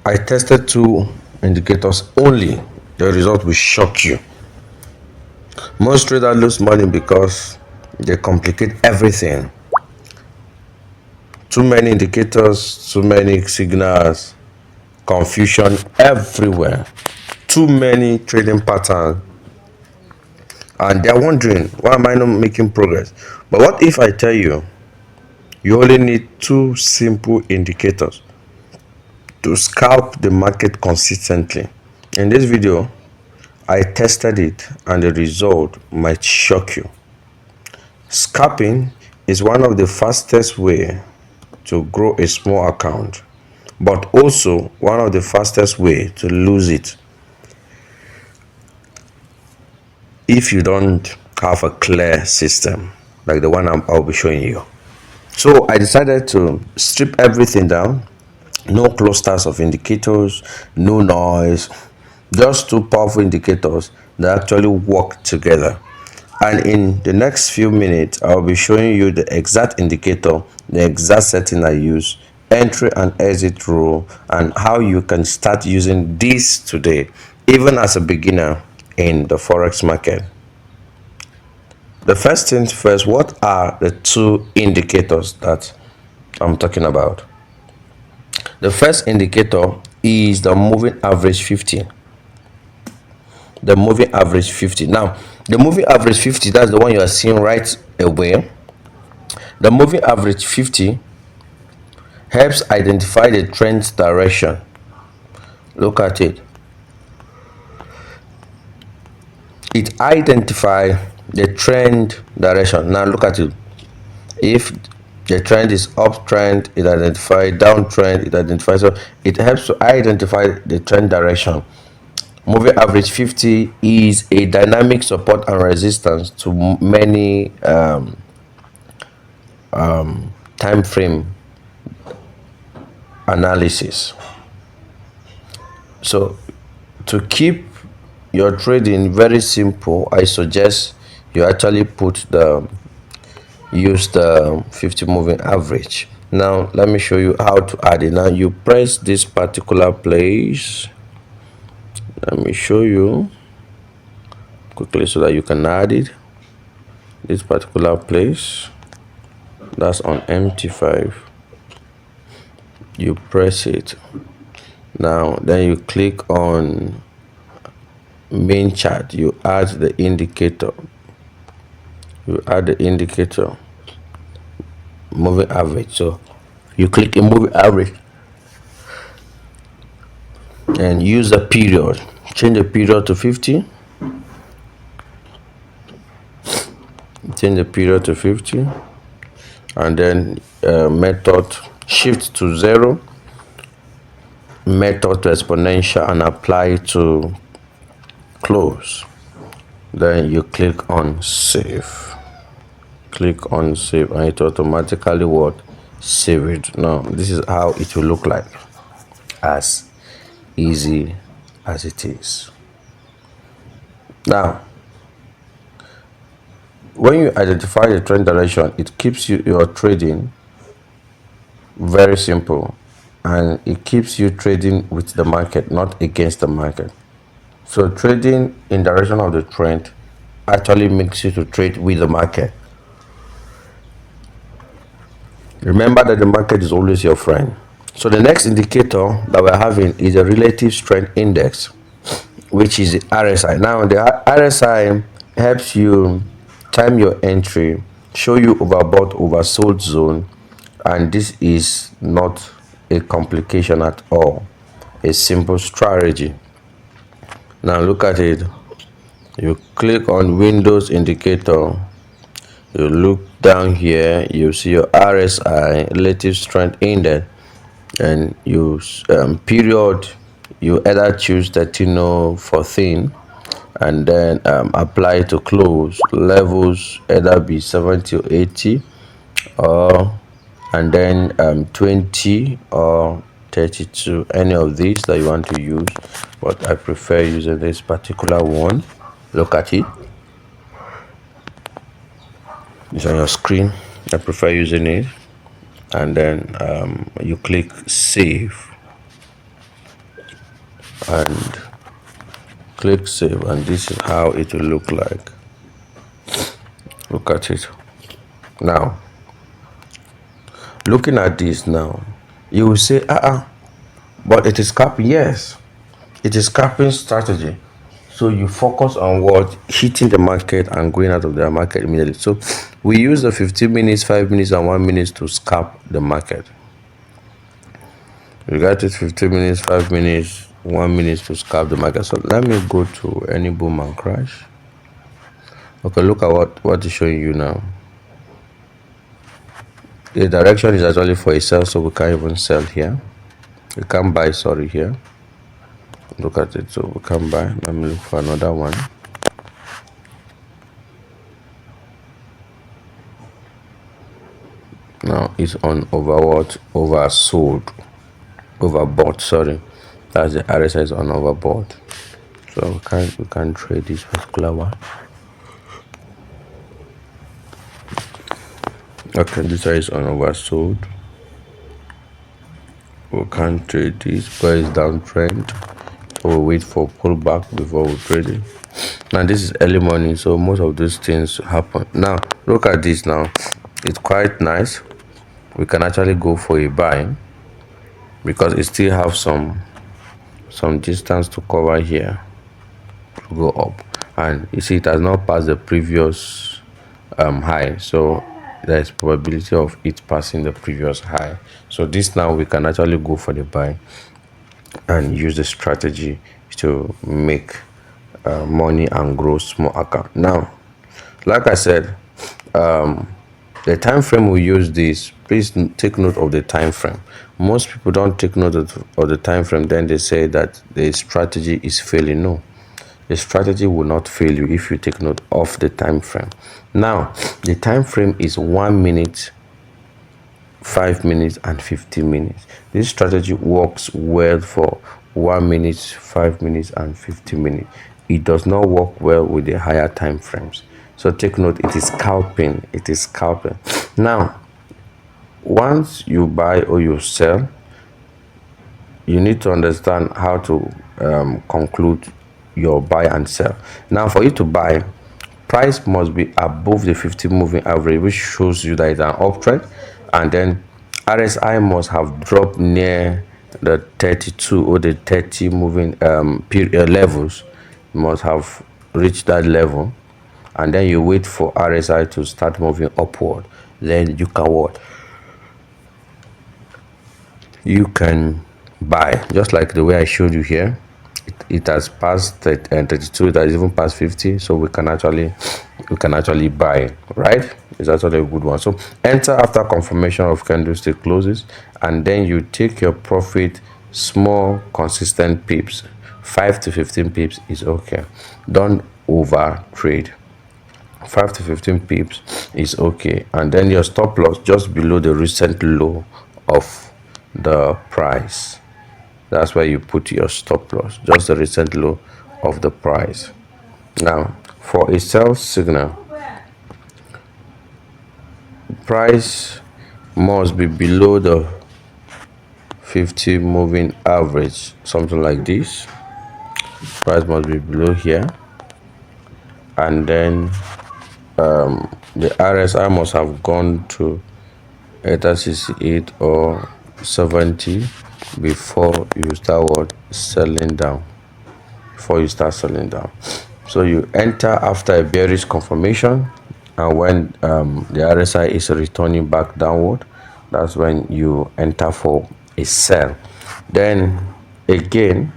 I tested two indicators only. The result will shock you. Most traders lose money because they complicate everything. Too many indicators, too many signals, confusion everywhere. Too many trading patterns, and they're wondering, why am I not making progress? But what if I tell you, you only need two simple indicators to scalp the market consistently? In this video, I tested it and the result might shock you. Scalping is one of the fastest way to grow a small account, but also one of the fastest way to lose it if you don't have a clear system like the one I'll be showing you. So I decided to strip everything down. No clusters of indicators, no noise, just two powerful indicators that actually work together. And in the next few minutes, I'll be showing you the exact indicator, the exact setting I use, entry and exit rule, and how you can start using this today, even as a beginner in the Forex market. The first things first, what are the two indicators that I'm talking about? The first indicator is the moving average 50. The moving average 50. Now, the moving average 50, that's the one you are seeing right away. The moving average 50 helps identify the trend's direction. Look at it. It identifies the trend direction. Now look at it. If the trend is uptrend, it identifies downtrend, it identifies. So it helps to identify the trend direction. Moving average 50 is a dynamic support and resistance to many time frame analysis. So to keep your trading very simple, I suggest you actually use the 50 moving average. Now let me show you how to add it. Now you press this particular place. Let me show you quickly so that you can add it. This particular place, that's on MT5. You press it. Now then you click on main chart. You add the indicator. You add the indicator moving average. So you click in moving average and use the period. Change the period to 50. Change the period to 50, and then method shift to 0, method to exponential, and apply to close. Then you click on save. Click on save, and it automatically what save it. Now this is how it will look like, as easy as it is. Now when you identify the trend direction, it keeps your trading very simple, and it keeps you trading with the market, not against the market. So trading in direction of the trend actually makes you to trade with the market. Remember that the market is always your friend. So the next indicator that we're having is a relative strength index, which is the RSI. Now the RSI helps you time your entry, show you overbought, oversold zone, and this is not a complication at all. A simple strategy. Now look at it. You click on Windows indicator. You look down here, you see your RSI, relative strength index, and you period. You either choose 13 or 14, and then apply to close. Levels either be 70 or 80, or and then 20 or 32, any of these that you want to use, but I prefer using this particular one. Look at it. It's on your screen. I prefer using it, and then you click save. and click save, and this is how it will look like. Look at it. Now looking at this now, you will say but it is scalping. Yes, it is scalping strategy. So you focus on what? Hitting the market and going out of the market immediately. So we use the 15 minutes, 5 minutes, and 1 minute to scalp the market. You got it, 15 minutes, 5 minutes, 1 minute to scalp the market. So let me go to any boom and crash. Okay, look at what is showing you now. The direction is actually for a sell, so we can't even sell here. We can't buy, sorry, here. Look at it, so we can't buy. Let me look for another one. Now it's on overbought, sorry. That's the RSI is on overbought. So we can't trade this particular one. Okay, this is on oversold. We can't trade this because it's downtrend. So we'll wait for pullback before we trade it. Now this is early morning, so most of those things happen. Now look at this now. It's quite nice. We can actually go for a buy because it still have some distance to cover here to go up, and you see it has not passed the previous high, so there is probability of it passing the previous high. So this now we can actually go for the buy and use the strategy to make money and grow small account. Now like I said, the time frame we use this, please take note of the time frame. Most people don't take note of the time frame, then they say that the strategy is failing. No, the strategy will not fail you if you take note of the time frame. Now the time frame is 1 minute, 5 minutes, and 15 minutes. This strategy works well for 1 minute, 5 minutes, and 15 minutes. It does not work well with the higher time frames. So take note, it is scalping. It is scalping. Now once you buy or you sell, you need to understand how to conclude your buy and sell. Now for you to buy, price must be above the 50 moving average, which shows you that it's an uptrend, and then RSI must have dropped near the 32 or the 30 moving levels. Must have reached that level, and then you wait for RSI to start moving upward. Then you can what? You can buy, just like the way I showed you here. It has passed 32, it has even passed 50, so we can actually buy, right? It's actually a good one. So enter after confirmation of candlestick closes, and then you take your profit, small consistent pips. 5 to 15 pips is okay. Don't over trade. 5 to 15 pips is okay, and then your stop loss just below the recent low of the price. That's where you put your stop loss, just the recent low of the price. Now for a sell signal, price must be below the 50 moving average, something like this. Price must be below here, and then the RSI must have gone to either 68 or 70 before you start selling down. So you enter after a bearish confirmation, and when the RSI is returning back downward, that's when you enter for a sell. Then again,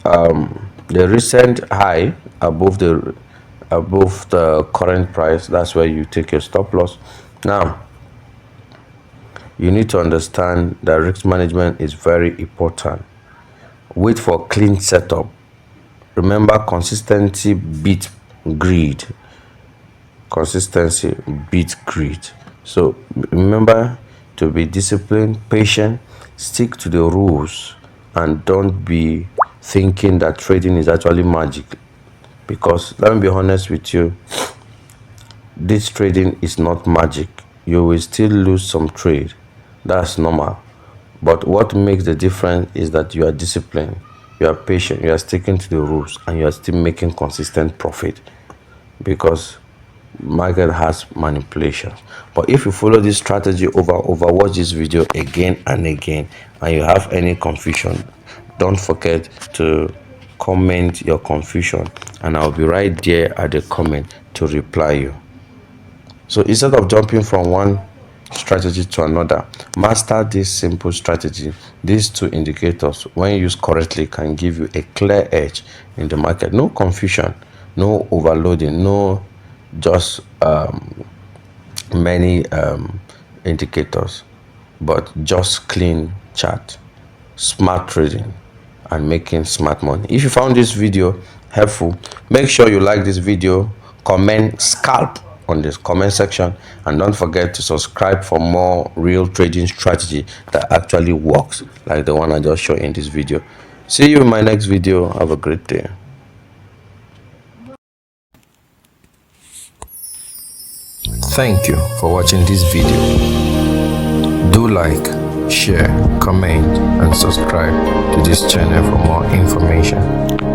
the recent high above the current price, that's where you take your stop loss. Now you need to understand that risk management is very important. Wait for clean setup. Remember, consistency beats greed. So remember to be disciplined, patient, stick to the rules, and don't be thinking that trading is actually magic, because let me be honest with you, this trading is not magic. You will still lose some trade, that's normal, but what makes the difference is that you are disciplined. you are patient, you are sticking to the rules, and you are still making consistent profit, because market has manipulation. But if you follow this strategy watch this video again and again, and you have any confusion, don't forget to comment your confusion, and I'll be right there at the comment to reply you. So instead of jumping from one strategy to another, master this simple strategy. These two indicators, when used correctly, can give you a clear edge in the market. No confusion, no overloading, no just many indicators, but just clean chart, smart trading, and making smart money. If you found this video helpful, make sure you like this video, comment scalp on this comment section, and don't forget to subscribe for more real trading strategy that actually works, like the one I just showed in this video. See you in my next video. Have a great day. Thank you for watching this video. Do like, share, comment, and subscribe to this channel for more information.